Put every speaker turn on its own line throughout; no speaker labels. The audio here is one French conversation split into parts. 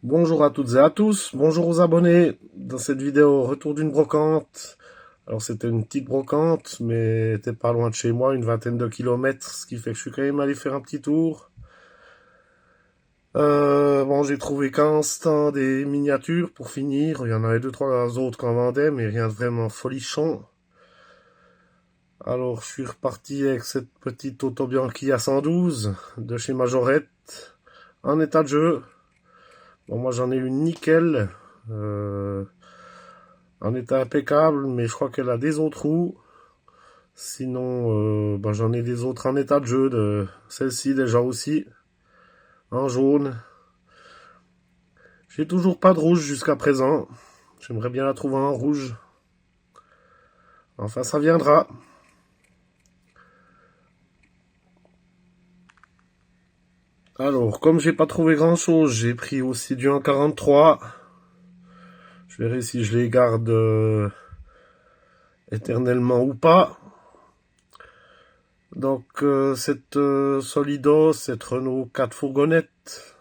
Bonjour à toutes et à tous, bonjour aux abonnés. Dans cette vidéo, retour d'une brocante. Alors c'était une petite brocante, mais t'es pas loin de chez moi, une vingtaine de kilomètres, ce qui fait que je suis quand même allé faire un petit tour. Bon, j'ai trouvé qu'un stand des miniatures pour finir. Il y en avait deux, trois autres qu'on vendait, mais rien de vraiment folichon. Alors je suis reparti avec cette petite Auto Bianchi à 112 de chez Majorette, en état de jeu. Bon, moi j'en ai une nickel. Euh, En état impeccable, mais je crois qu'elle a des autres roues. Sinon, j'en ai des autres en état de jeu, de celle-ci déjà aussi, en jaune. J'ai toujours pas de rouge jusqu'à présent. J'aimerais bien la trouver en rouge. Enfin, ça viendra. Alors, comme j'ai pas trouvé grand-chose, j'ai pris aussi du 1,43. Je verrai si je les garde éternellement ou pas. Donc, cette Solido, cette Renault 4 fourgonnette,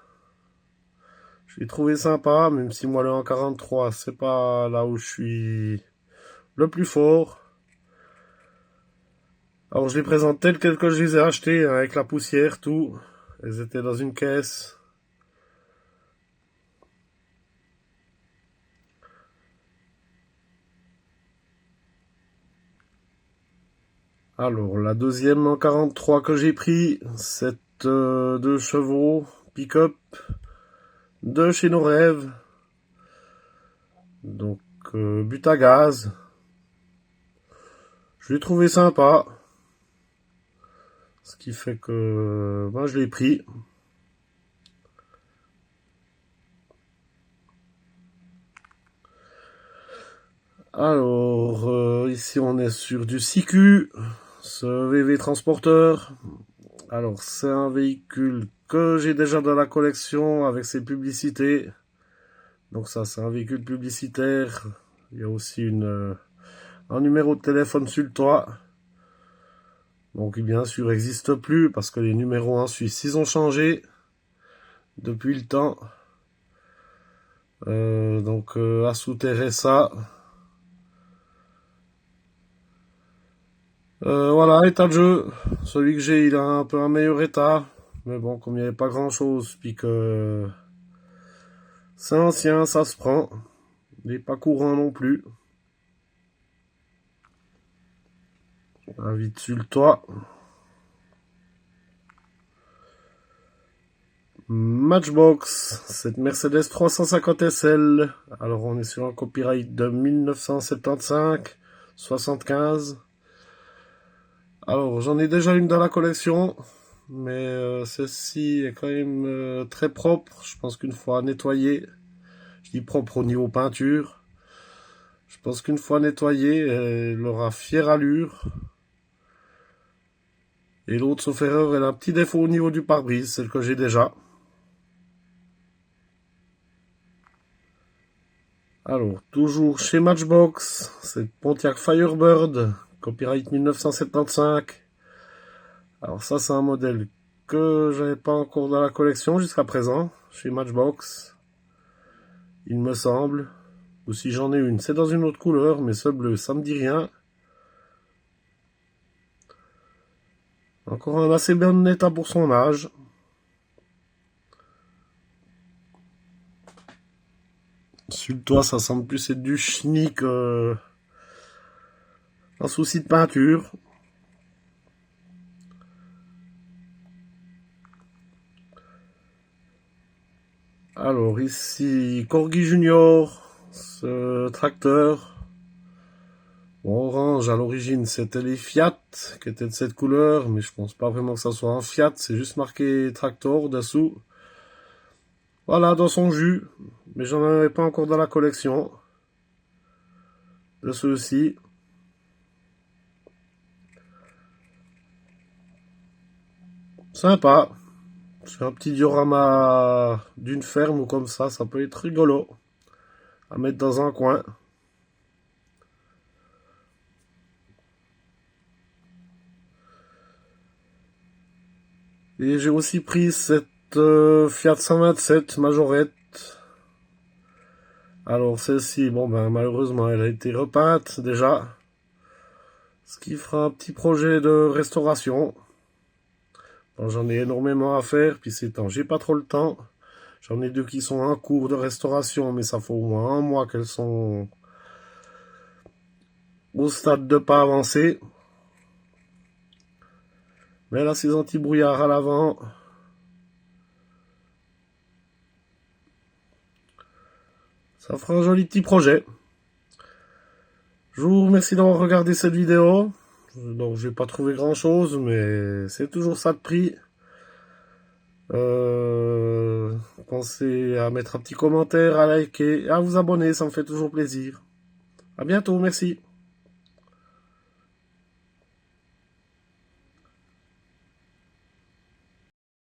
je l'ai trouvé sympa, même si moi le 1,43, c'est pas là où je suis le plus fort. Alors je les présente telles quelles que je les ai achetées, hein, avec la poussière, tout. Elles étaient dans une caisse. Alors la deuxième 1,43 que j'ai pris, cette 2 chevaux pick-up de chez Nos Rêves. Donc but à gaz. Je l'ai trouvé sympa. Ce qui fait que je l'ai pris. Alors, ici on est sur du CQ, ce VV transporteur. Alors, c'est un véhicule que j'ai déjà dans la collection avec ses publicités. Donc ça, c'est un véhicule publicitaire. Il y a aussi un numéro de téléphone sur le toit. Donc, qui bien sûr n'existe plus parce que les numéros en Suisse, ils ont changé depuis le temps. À souterrer ça. Voilà, état de jeu. Celui que j'ai, il a un peu un meilleur état. Mais bon, comme il n'y avait pas grand chose, puis que c'est ancien, ça se prend. Il n'est pas courant non plus. Vite sur le toit. Matchbox, cette Mercedes 350 SL. Alors on est sur un copyright de 1975-75. Alors j'en ai déjà une dans la collection, mais celle-ci est quand même très propre. Je pense qu'une fois nettoyée, je dis propre au niveau peinture, je pense qu'une fois nettoyée, elle aura fière allure. Et l'autre, sauf erreur, elle a un petit défaut au niveau du pare-brise, celle que j'ai déjà. Alors, toujours chez Matchbox, c'est Pontiac Firebird, copyright 1975. Alors ça, c'est un modèle que j'avais pas encore dans la collection jusqu'à présent, chez Matchbox, il me semble. Ou si j'en ai une, c'est dans une autre couleur, mais ce bleu, ça me dit rien. Encore un assez bon état pour son âge. Sur le toit, ça semble plus être du chenille que un souci de peinture. Alors ici, Corgi Junior, ce tracteur. Bon, orange, à l'origine, c'était les Fiat, qui étaient de cette couleur, mais je pense pas vraiment que ça soit un Fiat, c'est juste marqué Tractor dessous. Voilà, dans son jus, mais j'en avais pas encore dans la collection de ceux-ci. Sympa. C'est un petit diorama d'une ferme ou comme ça peut être rigolo à mettre dans un coin. Et j'ai aussi pris cette Fiat 127 Majorette. Alors celle-ci, bon ben malheureusement elle a été repeinte déjà. Ce qui fera un petit projet de restauration. Bon, j'en ai énormément à faire, puis ces temps j'ai pas trop le temps. J'en ai deux qui sont en cours de restauration, mais ça fait au moins un mois qu'elles sont au stade de pas avancer. Mais là, ces anti-brouillards à l'avant. Ça fera un joli petit projet. Je vous remercie d'avoir regardé cette vidéo. Donc, j'ai pas trouvé grand chose, mais c'est toujours ça de prix. Pensez à mettre un petit commentaire, à liker, à vous abonner, ça me fait toujours plaisir. À bientôt, merci.